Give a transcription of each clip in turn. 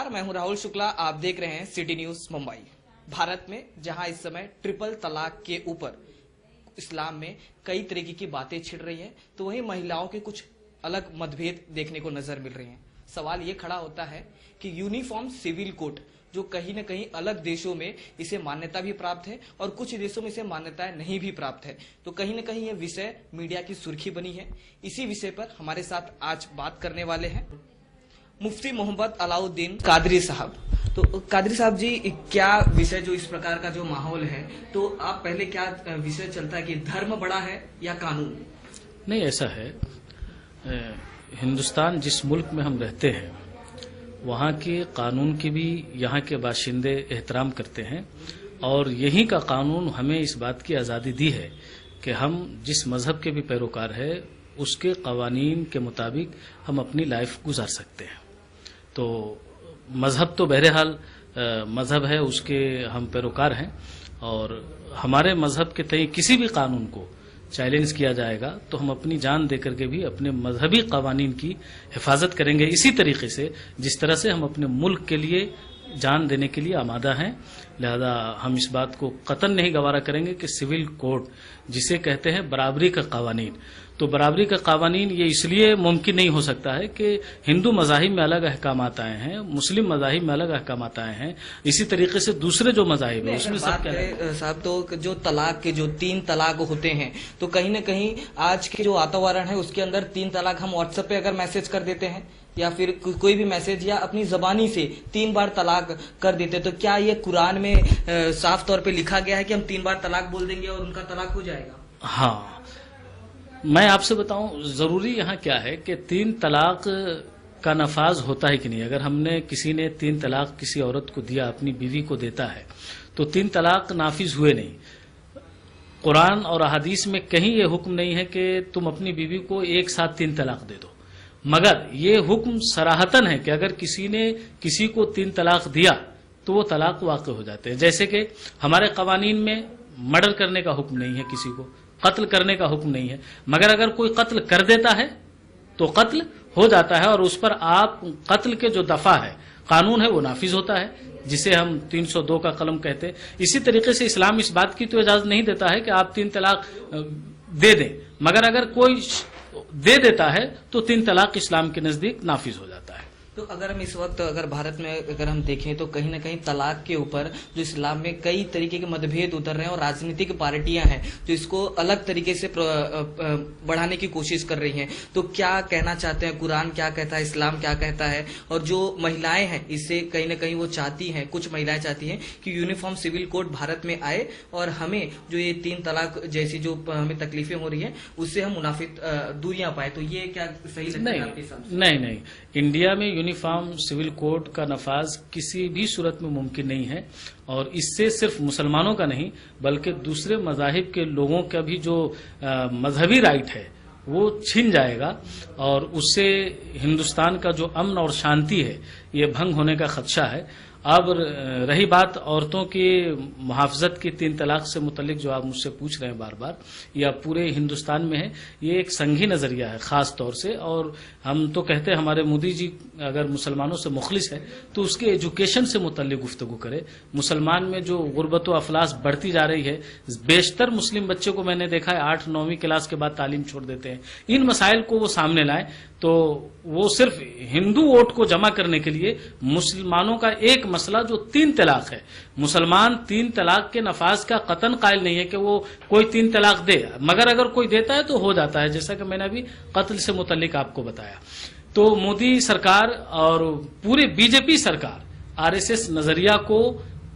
नमस्कार, मैं हूं राहुल शुक्ला। आप देख रहे हैं सिटी न्यूज मुंबई। भारत में जहां इस समय ट्रिपल तलाक के ऊपर इस्लाम में कई तरीके की बातें छिड़ रही हैं, तो वहीं महिलाओं के कुछ अलग मतभेद देखने को नजर मिल रहे हैं। सवाल ये खड़ा होता है कि यूनिफॉर्म सिविल कोड जो कहीं न कहीं अलग देशों में इसे मान्यता भी प्राप्त है और कुछ देशों में इसे मान्यता नहीं भी प्राप्त है, तो कहीं न कहीं ये विषय मीडिया की सुर्खी बनी है। इसी विषय पर हमारे साथ आज बात करने वाले हैं मुफ्ती मोहम्मद अलाउद्दीन कादरी साहब। तो कादरी साहब जी, क्या विषय जो इस प्रकार का जो माहौल है, तो आप पहले क्या विषय चलता है कि धर्म बड़ा है या कानून? नहीं, ऐसा है, हिंदुस्तान जिस मुल्क में हम रहते हैं वहाँ के कानून की भी यहाँ के बाशिंदे एहतराम करते हैं और यहीं का कानून हमें इस बात की आज़ादी दी है कि हम जिस मजहब के भी पैरोकार है उसके कवानीन के मुताबिक हम अपनी लाइफ गुजार सकते हैं। तो मजहब तो बहरहाल मजहब है, उसके हम पैरोकार हैं और हमारे मजहब के तय किसी भी कानून को चैलेंज किया जाएगा तो हम अपनी जान देकर के भी अपने मजहबी कवानीन की हिफाजत करेंगे, इसी तरीके से जिस तरह से हम अपने मुल्क के लिए जान देने के लिए आमादा हैं। लिहाजा हम इस बात को कतन नहीं गवारा करेंगे कि सिविल कोड जिसे कहते हैं बराबरी का कवानीन, तो बराबरी का कवानीन ये इसलिए मुमकिन नहीं हो सकता है कि हिंदू मज़ाहिब में अलग अहकामात आए हैं, मुस्लिम मज़ाहिब में अलग अहकामात आए हैं, इसी तरीके से दूसरे जो मज़ाहिब है उसमें सब क्या साहब, तो जो तलाक के जो 3 तलाक होते हैं, तो कहीं न कहीं आज के जो वातावरण है उसके अंदर 3 तलाक हम व्हाट्सएप पे अगर मैसेज कर देते हैं या फिर कोई भी मैसेज या अपनी जबानी से 3 बार तलाक कर देते, तो क्या ये कुरान में साफ तौर पे लिखा गया है कि हम 3 बार तलाक बोल देंगे और उनका तलाक हो जाएगा? हाँ, मैं आपसे बताऊं, जरूरी यहाँ क्या है कि 3 तलाक का नफाज होता है कि नहीं। अगर हमने किसी ने 3 तलाक किसी औरत को दिया, अपनी बीवी को देता है, तो 3 तलाक नाफिज हुए नहीं। कुरान और अहादीस में कहीं ये हुक्म नहीं है कि तुम अपनी बीवी को एक साथ 3 तलाक दे दो, मगर ये हुक्म सराहतन है कि अगर किसी ने किसी को 3 तलाक दिया तो वो तलाक वाक़ हो जाते हैं। जैसे कि हमारे कवानीन में मर्डर करने का हुक्म नहीं है, किसी को कत्ल करने का हुक्म नहीं है, मगर अगर कोई कत्ल कर देता है तो कत्ल हो जाता है और उस पर आप कत्ल के जो दफा है कानून है वो नाफिज होता है, जिसे हम 302 का कलम कहते हैं। इसी तरीके से इस्लाम इस बात की तो इजाजत नहीं देता है कि आप 3 तलाक दे दें, मगर अगर कोई दे देता है तो 3 तलाक इस्लाम के नजदीक नाफिज हो जाता है। तो अगर हम इस वक्त अगर भारत में अगर हम देखें तो कहीं न कहीं तलाक के ऊपर जो इस्लाम में कई तरीके के मतभेद उतर रहे हैं और राजनीतिक पार्टियां हैं जो इसको अलग तरीके से बढ़ाने की कोशिश कर रही हैं, तो क्या कहना चाहते हैं? कुरान क्या कहता है, इस्लाम क्या कहता है? और जो महिलाएं हैं इससे कहीं न कहीं वो चाहती हैं, कुछ महिलाएं चाहती हैं कि यूनिफॉर्म सिविल कोड भारत में आए और हमें जो ये 3 तलाक जैसी जो हमें तकलीफें हो रही है उससे हम मुनाफी दूरियां पाए, तो ये क्या सही लगता है आपके हिसाब से? नहीं, इंडिया में यूनिफॉर्म सिविल कोड का नफाज किसी भी सूरत में मुमकिन नहीं है और इससे सिर्फ मुसलमानों का नहीं बल्कि दूसरे मजाहिब के लोगों का भी जो मजहबी राइट है वो छिन जाएगा और उससे हिंदुस्तान का जो अमन और शांति है ये भंग होने का खदशा है। अब रही बात औरतों की मुहाफ़ज़त की 3 तलाक से मुतल्लिक जो आप मुझसे पूछ रहे हैं बार बार, या पूरे हिंदुस्तान में है, ये एक संघी नज़रिया है ख़ास तौर से। और हम तो कहते हैं हमारे मोदी जी अगर मुसलमानों से मुखलिस है तो उसके एजुकेशन से मुतल्लिक गुफ्तगू करे। मुसलमान में जो गुर्बत व अफलास बढ़ती जा रही है, बेशतर मुस्लिम बच्चे को मैंने देखा है 8-9वीं क्लास के बाद तालीम छोड़ देते हैं। इन मसाइल को वो सामने लाए तो वो सिर्फ हिंदू वोट को जमा करने के लिए मुसलमानों का एक मसला जो 3 तलाक है, मुसलमान 3 तलाक के नफाज का कतन कायल नहीं है कि वो कोई 3 तलाक दे, मगर अगर कोई देता है तो हो जाता है, जैसा कि मैंने अभी कत्ल से मुतल्लिक आपको बताया। तो मोदी सरकार और पूरी बीजेपी सरकार आरएसएस नजरिया को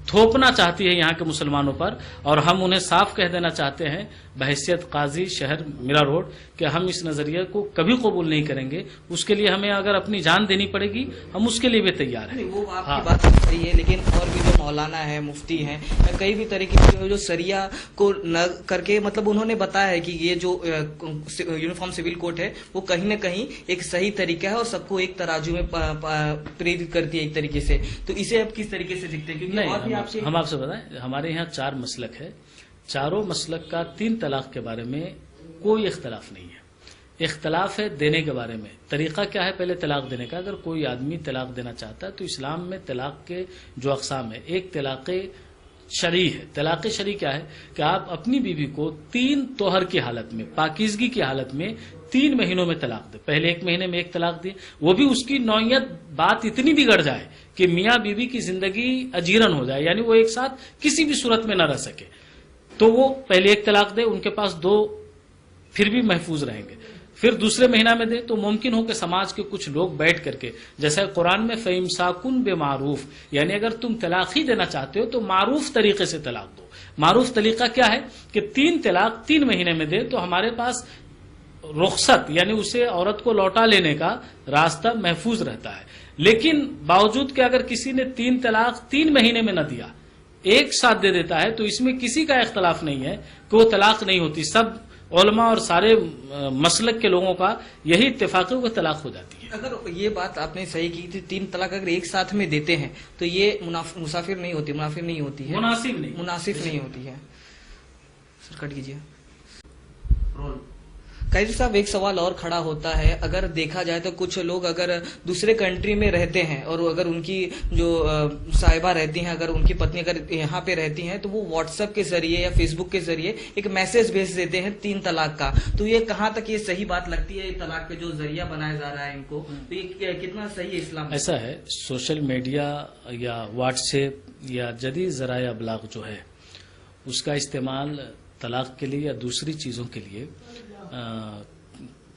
थोपना चाहती है यहाँ के मुसलमानों पर और हम उन्हें साफ कह देना चाहते हैं बहैसियत काजी शहर मीरा रोड कि हम इस नजरिए को कभी कबूल नहीं करेंगे। उसके लिए हमें अगर अपनी जान देनी पड़ेगी हम उसके लिए भी तैयार हैं। वो आपकी बात सही है, लेकिन और भी जो मौलाना है, मुफ्ती हैं, कई भी तरीके की जो शरिया को न करके मतलब उन्होंने बताया है कि ये जो यूनिफॉर्म सिविल कोड है वो कहीं न कहीं एक सही तरीका है और सबको एक तराजू में प्रेरित करती है एक तरीके से। तो इसे आप किस तरीके से दिखते हैं? क्योंकि हम आपसे बताएं, हमारे यहाँ 4 मसलक है, चारों मसलक का 3 तलाक के बारे में कोई इख्तलाफ नहीं है। इख्तलाफ है देने के बारे में। तरीका क्या है पहले तलाक देने का? अगर कोई आदमी तलाक देना चाहता है तो इस्लाम में तलाक के जो अक़साम है, एक तलाक़ शरई है। तलाक़ शरई क्या है कि आप अपनी बीवी को 3 तोहर की हालत में, पाकीज़गी की हालत में 3 महीनों में तलाक दे। पहले 1 महीने में एक तलाक दी, वो भी उसकी नौयत बात इतनी बिगड़ जाए कि मियाँ बीवी की जिंदगी अजीरन हो जाए, यानी वो एक साथ किसी भी सूरत में न रह सके, तो वो पहले एक तलाक दे, उनके पास 2 फिर भी महफूज रहेंगे। फिर दूसरे महीना में दे तो मुमकिन हो कि समाज के कुछ लोग बैठ करके, जैसा कुरान में फ़इम्साकुन बेमारूफ, यानी अगर तुम तलाक ही देना चाहते हो तो मारूफ तरीके से तलाक दो। मारूफ तरीका क्या है कि 3 तलाक 3 महीने में दे तो हमारे पास रुखसत यानी उसे औरत को लौटा लेने का रास्ता महफूज रहता है। लेकिन बावजूद कि अगर किसी ने 3 तलाक 3 महीने में न दिया, एक साथ दे देता है, तो इसमें किसी का इख्तलाफ नहीं है कि वो तलाक नहीं होती। सब उलमा और सारे मसलक के लोगों का यही इत्तेफाक है वो तलाक हो जाती है। अगर ये बात आपने सही की थी, 3 तलाक अगर एक साथ में देते हैं तो ये मुनाफिर नहीं होती, मुनाफिर नहीं होती है, मुनासिब नहीं होती है। सर कट कीजिए। काजी साहब, एक सवाल और खड़ा होता है, अगर देखा जाए तो कुछ लोग अगर दूसरे कंट्री में रहते हैं और अगर उनकी जो साहिबा रहती हैं, अगर उनकी पत्नी अगर यहाँ पे रहती हैं, तो वो व्हाट्सएप के जरिए या फेसबुक के जरिए एक मैसेज भेज देते हैं 3 तलाक का। तो ये कहाँ तक ये सही बात लगती है? तलाक का जो जरिया बनाया जा रहा है इनको, तो ये कितना सही है इस्लाम? ऐसा है, सोशल मीडिया या व्हाट्सएप या जदीद ज़राए अबलाग जो है उसका इस्तेमाल तलाक के लिए या दूसरी चीज़ों के लिए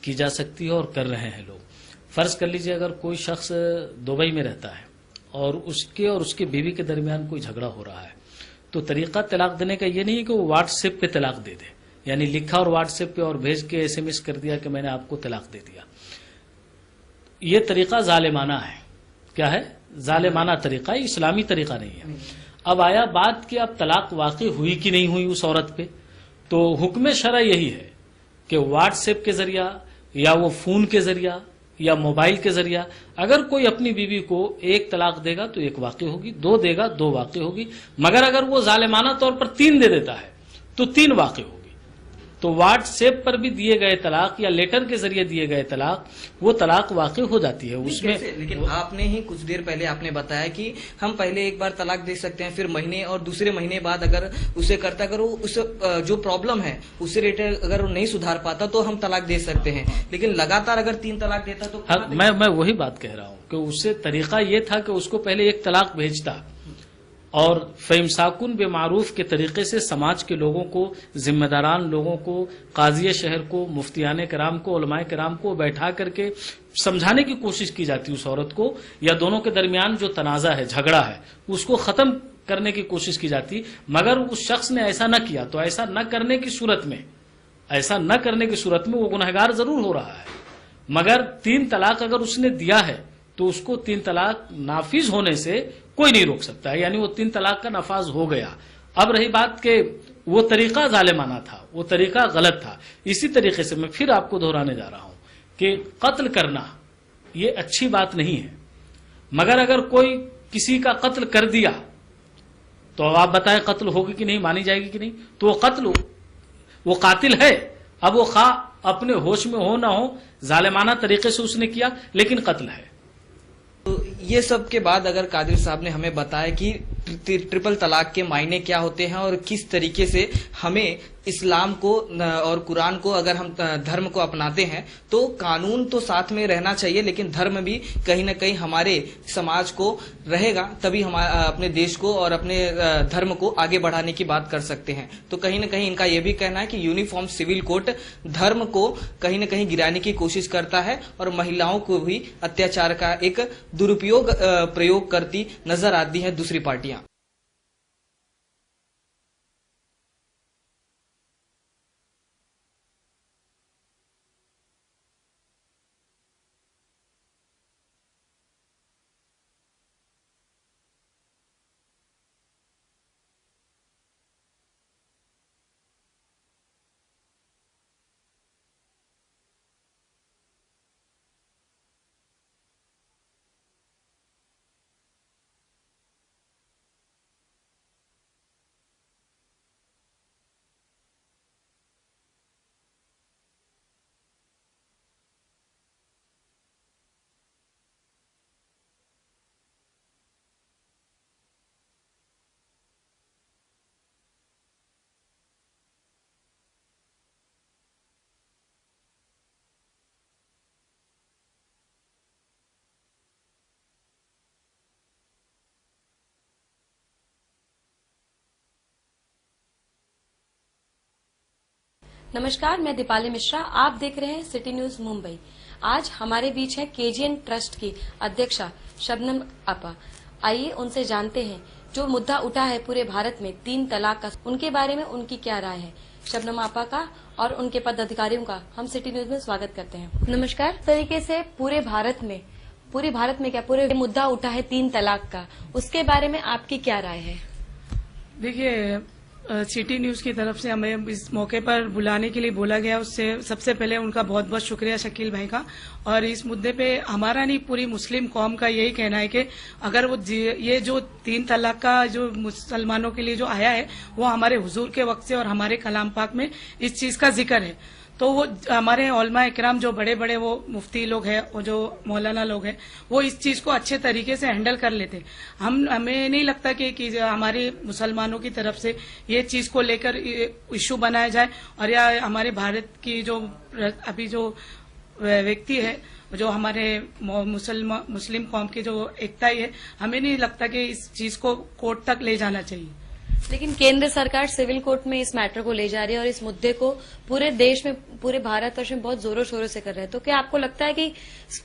की जा सकती है और कर रहे हैं लोग। फर्ज कर लीजिए अगर कोई शख्स दुबई में रहता है और उसके बीवी के दरमियान कोई झगड़ा हो रहा है, तो तरीका तलाक देने का ये नहीं है कि वो व्हाट्सएप पे तलाक दे दे, यानी लिखा और व्हाट्सएप पे और भेज के SMS कर दिया कि मैंने आपको तलाक दे दिया। ये तरीका जालिमाना है। क्या है? जालिमाना तरीका, इस्लामी तरीका नहीं है। अब आया बात कि अब तलाक वाकई हुई कि नहीं हुई उस औरत पे, तो हुक्म शरअ यही है कि व्हाट्सएप के जरिया या वो फोन के जरिया या मोबाइल के जरिया अगर कोई अपनी बीवी को 1 तलाक देगा तो 1 वाक़ई होगी, 2 देगा 2 वाक़ई होगी, मगर अगर वो जालिमाना तौर पर 3 दे देता है तो 3 वाक़ई होगी। तो व्हाट्सएप पर भी दिए गए तलाक या लेटर के जरिए दिए गए तलाक, वो तलाक वाकई हो जाती है उसमें। लेकिन आपने ही कुछ देर पहले आपने बताया कि हम पहले एक बार तलाक दे सकते हैं, फिर महीने और दूसरे महीने बाद अगर उसे करता, अगर वो उस जो प्रॉब्लम है उससे रिलेटेड अगर वो नहीं सुधार पाता तो हम तलाक दे सकते हैं। लेकिन लगातार अगर 3 तलाक देता तो मैं वही बात कह रहा हूँ कि उससे तरीका ये था कि उसको पहले 1 तलाक भेजता और फ़इम्साकुन बेमारूफ के तरीके से समाज के लोगों को, जिम्मेदारान लोगों को, काजी शहर को, मुफ्तियान कराम को, उलमाए कराम को बैठा करके समझाने की कोशिश की जाती उस औरत को, या दोनों के दरमियान जो तनाज़ा है, झगड़ा है, उसको खत्म करने की कोशिश की जाती। मगर उस शख्स ने ऐसा न किया तो ऐसा न करने की सूरत में वो गुनहगार जरूर हो रहा है। मगर 3 तलाक अगर उसने दिया है तो उसको 3 तलाक नाफिज होने से कोई नहीं रोक सकता है, यानी वो 3 तलाक का नफाज हो गया। अब रही बात कि वो तरीका जालिमाना था, वो तरीका गलत था। इसी तरीके से मैं फिर आपको दोहराने जा रहा हूं कि कत्ल करना ये अच्छी बात नहीं है, मगर अगर कोई किसी का कत्ल कर दिया तो अब आप बताएं कत्ल होगी कि नहीं, मानी जाएगी कि नहीं? तो वो कत्ल, वो कातिल है। अब वो खा अपने होश में हो ना हो, जालिमाना तरीके से उसने किया, लेकिन कत्ल है। तो ये सब के बाद अगर कादिर साहब ने हमें बताया कि ट्रिपल तलाक के मायने क्या होते हैं और किस तरीके से हमें इस्लाम को और कुरान को अगर हम धर्म को अपनाते हैं तो कानून तो साथ में रहना चाहिए, लेकिन धर्म भी कहीं ना कहीं हमारे समाज को रहेगा, तभी हम अपने देश को और अपने धर्म को आगे बढ़ाने की बात कर सकते हैं। तो कहीं ना कहीं इनका यह भी कहना है कि यूनिफॉर्म सिविल कोड धर्म को कहीं ना कहीं गिराने की कोशिश करता है और महिलाओं को भी अत्याचार का एक दुरुपयोग प्रयोग करती नजर आती है दूसरी पार्टियां। नमस्कार, मैं दीपाली मिश्रा। आप देख रहे हैं सिटी न्यूज मुंबई। आज हमारे बीच है केजीएन ट्रस्ट की अध्यक्षा शबनम आपा। आइए उनसे जानते हैं जो मुद्दा उठा है पूरे भारत में 3 तलाक का, उनके बारे में उनकी क्या राय है। शबनम आपा का और उनके पदाधिकारियों का हम सिटी न्यूज में स्वागत करते हैं। नमस्कार। तरीके से पूरे भारत में क्या पूरे मुद्दा उठा है 3 तलाक का, उसके बारे में आपकी क्या राय है? देखिए, सिटी न्यूज की तरफ से हमें इस मौके पर बुलाने के लिए बोला गया, उससे सबसे पहले उनका बहुत बहुत शुक्रिया शकील भाई का। और इस मुद्दे पे हमारा नहीं, पूरी मुस्लिम कौम का यही कहना है कि अगर वो ये जो 3 तलाक का जो मुसलमानों के लिए जो आया है वो हमारे हुजूर के वक्त से और हमारे कलाम पाक में इस चीज का जिक्र है, तो वो हमारे उलमा इकराम जो बड़े बड़े वो मुफ्ती लोग हैं और जो मौलाना लोग हैं वो इस चीज को अच्छे तरीके से हैंडल कर लेते हैं। हमें नहीं लगता कि हमारे मुसलमानों की तरफ से ये चीज को लेकर इश्यू बनाया जाए, और या हमारे भारत की जो अभी जो व्यक्ति है जो हमारे मुस्लिम कौम की जो एकता है, हमें नहीं लगता कि इस चीज को कोर्ट तक ले जाना चाहिए। लेकिन केंद्र सरकार सिविल कोर्ट में इस मैटर को ले जा रही है और इस मुद्दे को पूरे देश में, पूरे भारतवर्ष में बहुत जोरों शोरों से कर रहे हैं, तो क्या आपको लगता है कि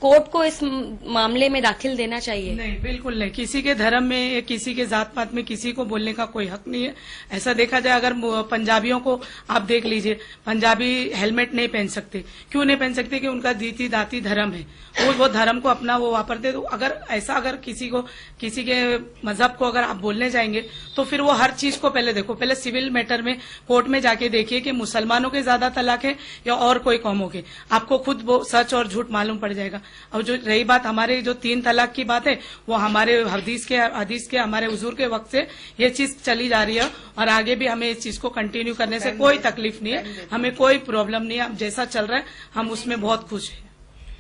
कोर्ट को इस मामले में दाखिल देना चाहिए? नहीं, बिल्कुल नहीं। किसी के धर्म में या किसी के जात पात में किसी को बोलने का कोई हक नहीं है। ऐसा देखा जाए, अगर पंजाबियों को आप देख लीजिए, पंजाबी हेलमेट नहीं पहन सकते। क्यों नहीं पहन सकते? कि उनका दीती दाती धर्म है, वो धर्म को अपना वो वापरते। तो अगर किसी के मजहब को अगर आप बोलने जाएंगे तो फिर वो हर चीज को पहले देखो, पहले सिविल मैटर में कोर्ट में जाके देखिए कि मुसलमानों के ज्यादा तलाक है या और कोई कौमों के, आपको खुद वो सच और झूठ मालूम पड़ जाएगा। और जो रही बात हमारे जो 3 तलाक की बात है, वो हमारे हदीस के हमारे हुजूर के वक्त से ये चीज चली जा रही है, और आगे भी हमें इस चीज को कंटिन्यू करने से कोई तकलीफ नहीं है, हमें कोई प्रॉब्लम नहीं है। जैसा चल रहा है हम उसमें बहुत खुश हैं।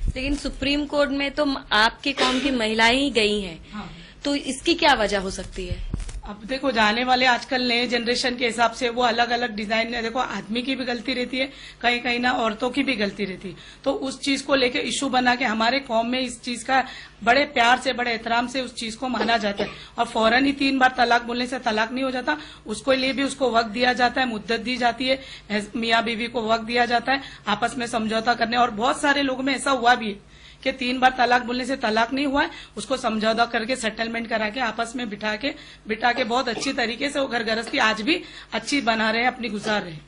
लेकिन सुप्रीम कोर्ट में तो आपकी कौम की महिलाएं ही गई हैं, हाँ। तो इसकी क्या वजह हो सकती है? अब देखो, जाने वाले आजकल नए जनरेशन के हिसाब से वो अलग अलग डिजाइन है। देखो, आदमी की भी गलती रहती है, कहीं कहीं ना औरतों की भी गलती रहती है। तो उस चीज को लेके इश्यू बना के हमारे कौम में इस चीज का बड़े प्यार से, बड़े एहतराम से उस चीज को माना जाता है। और फौरन ही 3 बार तलाक बोलने से तलाक नहीं हो जाता, उसको लिए भी उसको वक्त दिया जाता है, मुद्दत दी जाती है, मियाँ बीवी को वक्त दिया जाता है आपस में समझौता करने। और बहुत सारे लोगों में ऐसा हुआ भी है कि 3 बार तलाक बोलने से तलाक नहीं हुआ है, उसको समझौता करके सेटलमेंट करा के आपस में बिठा के बहुत अच्छी तरीके से वो घर गृहस्थी आज भी अच्छी बना रहे हैं, अपनी गुजार रहे हैं।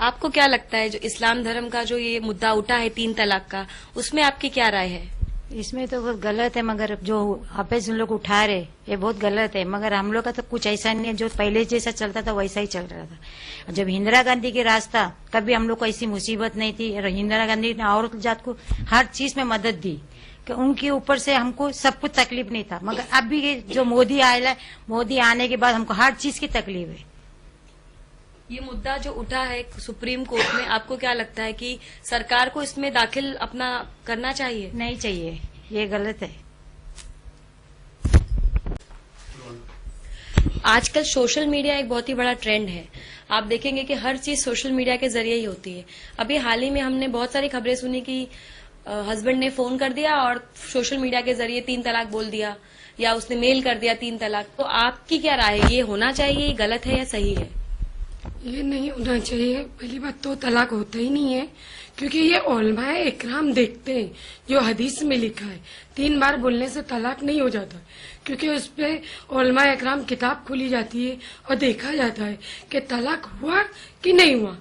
आपको क्या लगता है जो इस्लाम धर्म का जो ये मुद्दा उठा है 3 तलाक का, उसमें आपकी क्या राय है? इसमें तो बहुत गलत है, मगर जो वापस उन लोग उठा रहे ये बहुत गलत है। मगर हम लोग का तो कुछ ऐसा नहीं है, जो पहले जैसा चलता था वैसा ही चल रहा था। जब इंदिरा गांधी के रास्ता, कभी हम लोग को ऐसी मुसीबत नहीं थी। इंदिरा गांधी ने औरत जात को हर चीज में मदद दी कि उनके ऊपर से हमको सब कुछ तकलीफ नहीं था। मगर अब भी जो मोदी आया, मोदी आने के बाद हमको हर चीज की तकलीफ है। ये मुद्दा जो उठा है सुप्रीम कोर्ट में, आपको क्या लगता है कि सरकार को इसमें दाखिल अपना करना चाहिए? नहीं चाहिए, ये गलत है। आजकल सोशल मीडिया एक बहुत ही बड़ा ट्रेंड है। आप देखेंगे कि हर चीज सोशल मीडिया के जरिए ही होती है। अभी हाल ही में हमने बहुत सारी खबरें सुनी कि हस्बैंड ने फोन कर दिया और सोशल मीडिया के जरिए 3 तलाक बोल दिया, या उसने मेल कर दिया 3 तलाक। तो आपकी क्या राय है, ये होना चाहिए, ये गलत है या सही है? ये नहीं होना चाहिए। पहली बात तो तलाक होता ही नहीं है, क्योंकि ये उलमाए इकराम देखते हैं जो हदीस में लिखा है 3 बार बोलने से तलाक नहीं हो जाता, क्योंकि उस पे उलमाए इकराम किताब खोली जाती है और देखा जाता है कि तलाक हुआ कि नहीं हुआ।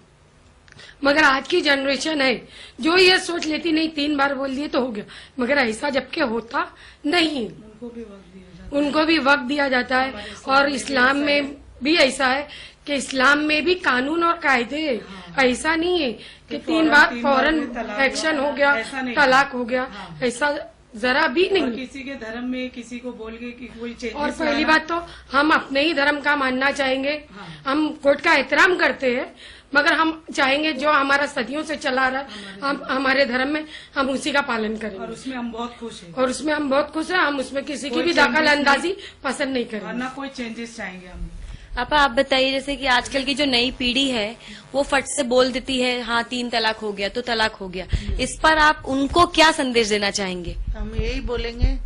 मगर आज की जनरेशन है जो ये सोच लेती नहीं 3 बार बोल दिए तो हो गया, मगर ऐसा जबकि होता नहीं, उनको भी वक्त दिया जाता है। और इस्लाम में भी ऐसा है कि इस्लाम में भी कानून और कायदे है। ऐसा नहीं है कि 3 बार फौरन एक्शन हो गया, तलाक हो गया, ऐसा जरा भी नहीं। किसी के धर्म में किसी को बोल के कि कोई चेंजेस। और पहली बात तो हम अपने ही धर्म का मानना चाहेंगे। हम कोर्ट का एहतराम करते हैं, मगर हम चाहेंगे जो हमारा सदियों से चला रहा है हम हमारे धर्म में हम उसी का पालन करेंगे। और उसमें हम बहुत खुश हैं। और उसमें हम बहुत खुश हैं। हम उसमें किसी की भी दखल अंदाजी पसंद नहीं करेंगे, ना कोई चेंजेस चाहेंगे हम। आपा, आप बताइए, जैसे कि आजकल की जो नई पीढ़ी है वो फट से बोल देती है हाँ 3 तलाक हो गया तो तलाक हो गया, इस पर आप उनको क्या संदेश देना चाहेंगे? हम यही बोलेंगे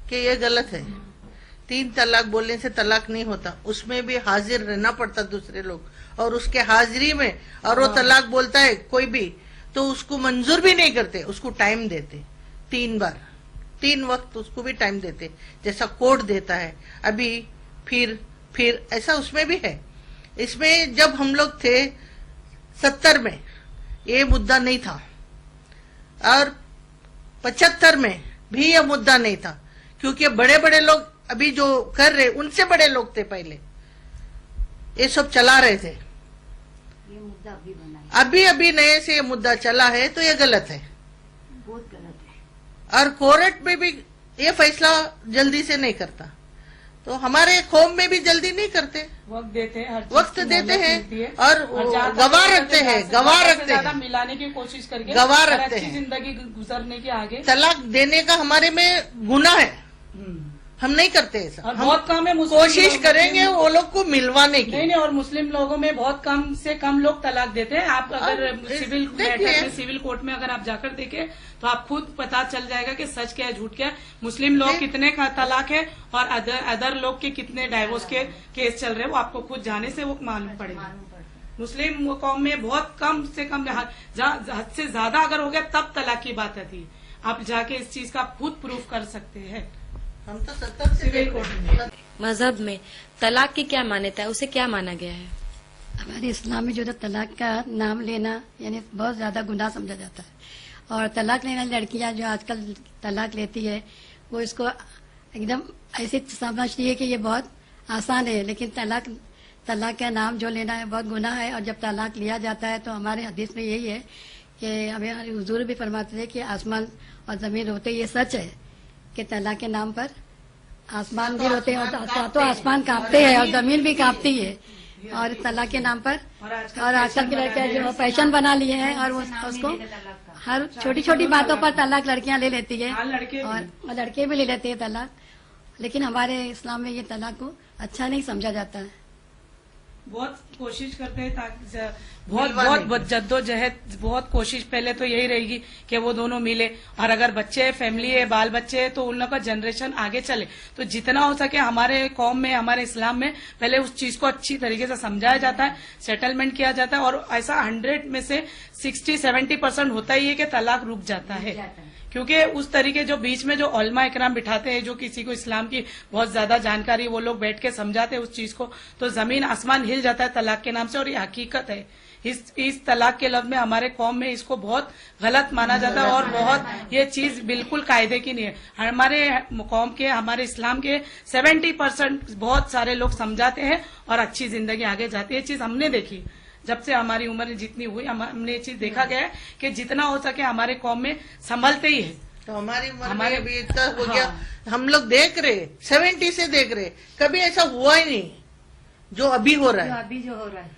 कि ये गलत है। 3 तलाक बोलने से तलाक नहीं होता, उसमें भी हाजिर रहना पड़ता दूसरे लोग, और उसके हाजिरी में और वो तलाक बोलता है कोई भी, तो उसको मंजूर भी नहीं करते, उसको टाइम देते 3 बार, 3 वक्त उसको भी टाइम देते, जैसा कोर्ट देता है। अभी फिर ऐसा उसमें भी है। इसमें जब हम लोग थे 70 में ये मुद्दा नहीं था, और 75 में भी ये मुद्दा नहीं था, क्योंकि बड़े बड़े लोग अभी जो कर रहे उनसे बड़े लोग थे पहले, ये सब चला रहे थे। ये मुद्दा अभी बना है, अभी नए से ये मुद्दा चला है, तो ये गलत है, बहुत गलत है। और कोर्ट में भी ये फैसला जल्दी से नहीं करता, तो हमारे कौम में भी जल्दी नहीं करते, वक्त देते हैं, हर चीज वक्त की देते मोहलत हैं मिलती है। और जहाँ तक गवाह हो सके रखते हैं, ज्यादा गवाह से रखते ज्यादा हैं, मिलाने की कोशिश करके गवाह और रखते अच्छी हैं। जिंदगी गुजरने के आगे। तलाक देने का हमारे में गुनाह है, हम्म। हम नहीं करते ऐसा। और हम बहुत कम है मुस्लिम कोशिश लोग- करेंगे वो लोग को मिलवाने की। नहीं, और मुस्लिम लोगों में बहुत कम से कम लोग तलाक देते हैं। आप अगर अब सिविल देखिए। मैटर में, सिविल कोर्ट में अगर आप जाकर देखें तो आप खुद पता चल जाएगा कि सच क्या है, झूठ क्या है। मुस्लिम लोग कितने का तलाक है और अदर लोग के कितने डाइवोर्स के केस चल रहे हैं, वो आपको खुद जाने से वो मालूम पड़ेगा। मुस्लिम कौम में बहुत कम से कम हद से ज्यादा अगर हो गया तब तलाक की बात आती है। आप जाके इस चीज का खुद प्रूफ कर सकते हैं। हम तो 70 से सिविल कोर्ट में मजहब में तलाक की क्या मान्यता है, उसे क्या माना गया है? हमारे इस्लाम में जो है तलाक का नाम लेना यानी बहुत ज्यादा गुनाह समझा जाता है। और तलाक लेने वाली लड़कियां जो आजकल तलाक लेती है वो इसको एकदम ऐसे समझती है कि ये बहुत आसान है, लेकिन तलाक का नाम जो लेना है बहुत गुनाह है। और जब तलाक लिया जाता है तो हमारे हदीस में यही है कि हमें हुजूर भी फरमाते थे कि आसमान और जमीन रोते, ये सच है कि तलाक के नाम पर आसमान भी रोते हैं और तो आसमान कांपते हैं और जमीन भी कांपती है। और तलाक के नाम पर और आजकल की लड़कियां जो फैशन बना लिए हैं और वो उसको हर छोटी छोटी बातों पर तलाक लड़कियां ले लेती है हाँ, लड़के भी। और लड़के भी ले लेते हैं तलाक। लेकिन हमारे इस्लाम में ये तलाक को अच्छा नहीं समझा जाता है। बहुत कोशिश करते हैं ताकि बहुत जद्दोजहद, बहुत कोशिश पहले तो यही रहेगी कि वो दोनों मिले, और अगर बच्चे है, फैमिली है, बाल बच्चे है, तो उन लोग का जनरेशन आगे चले। तो जितना हो सके हमारे कौम में, हमारे इस्लाम में पहले उस चीज को अच्छी तरीके से समझाया जाता है, सेटलमेंट किया जाता है, और ऐसा 100 में से 60-70% होता ही है कि तलाक रुक जाता है। क्योंकि उस तरीके जो बीच में जो उलमा इकराम बिठाते हैं, जो किसी को इस्लाम की बहुत ज्यादा जानकारी, वो लोग बैठ के समझाते हैं उस चीज को, तो जमीन आसमान हिल जाता है तलाक के नाम से। और ये हकीकत है। इस तलाक के लफ्ज में हमारे कौम में इसको बहुत गलत माना जाता है, और बहुत ये चीज बिल्कुल कायदे की नहीं है। हमारे कौम के, हमारे इस्लाम के 70% बहुत सारे लोग समझाते हैं और अच्छी जिंदगी आगे जाती है। ये चीज हमने देखी जब से हमारी उम्र जितनी हुई, हमने ये चीज देखा गया है कि जितना हो सके हमारे कौम में संभलते ही है। तो हमारी उम्र हमारे- में अभी इतना हो गया, हाँ। हम लोग देख रहे 70 से देख रहे, कभी ऐसा हुआ ही नहीं जो अभी हो रहा है। अभी जो हो रहा है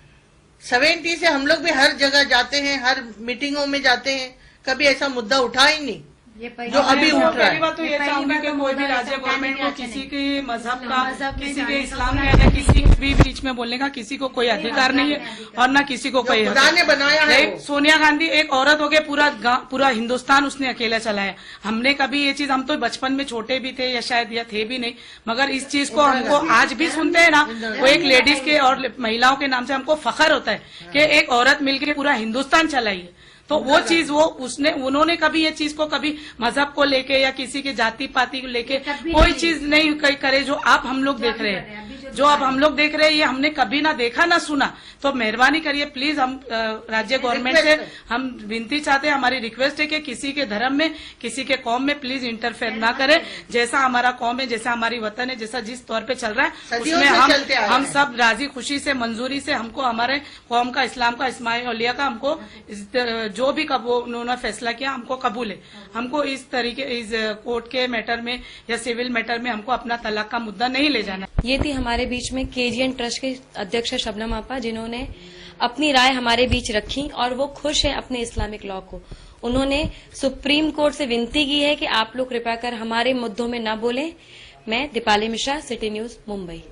70 से हम लोग भी हर जगह जाते हैं, हर मीटिंगों में जाते हैं, कभी ऐसा मुद्दा उठा ही नहीं ये पहली जो अभी उठ रहा पहली है। बात तो ये पहली चाहूंगी बात कि तो कोई भी मुद्दा राज्य ऐसा गवर्नमेंट को जाने किसी नहीं। के मजहब का, मजहब में किसी के जाने इस्लाम का में या किसी भी बीच में बोलने का किसी को कोई अधिकार नहीं है, और ना किसी को कोई खुदा ने बनाया है वो। सोनिया गांधी एक औरत हो के पूरा हिंदुस्तान उसने अकेला चलाया। हमने कभी ये चीज, हम तो बचपन में छोटे भी थे या शायद या थे भी नहीं, मगर इस चीज को हमको आज भी सुनते हैं ना, वो एक लेडीज के और महिलाओं के नाम से हमको फखर होता है कि एक औरत मिलकर पूरा हिंदुस्तान चलाई है। तो वो चीज उन्होंने कभी ये चीज को कभी मजहब को लेके या किसी की जाति पाति को लेके कोई चीज नहीं करे जो आप हम लोग देख रहे हैं, जो अब हम लोग देख रहे हैं, ये हमने कभी ना देखा ना सुना। तो मेहरबानी करिए प्लीज, हम राज्य गवर्नमेंट से हम विनती चाहते हैं, हमारी रिक्वेस्ट है कि किसी के धर्म में, किसी के कौम में प्लीज इंटरफेयर ना करे। जैसा हमारा कौम है, जैसा हमारी वतन है, जैसा जिस तौर पे चल रहा है, सदियों उसमें से चलते आ रहे हम हैं। सब राजी खुशी से, मंजूरी से, हमको हमारे कौम का, इस्लाम का, इस्माइल औलिया का, हमको जो भी उन्होंने फैसला किया हमको कबूल है। हमको इस तरीके, इस कोर्ट के मैटर में या सिविल मैटर में हमको अपना तलाक का मुद्दा नहीं ले जाना। ये थी हमारे बीच में केजीएन ट्रस्ट के अध्यक्ष शबनम आपा, जिन्होंने अपनी राय हमारे बीच रखी और वो खुश है अपने इस्लामिक लॉ को। उन्होंने सुप्रीम कोर्ट से विनती की है कि आप लोग कृपया कर हमारे मुद्दों में न बोलें। मैं दीपाली मिश्रा, सिटी न्यूज मुंबई।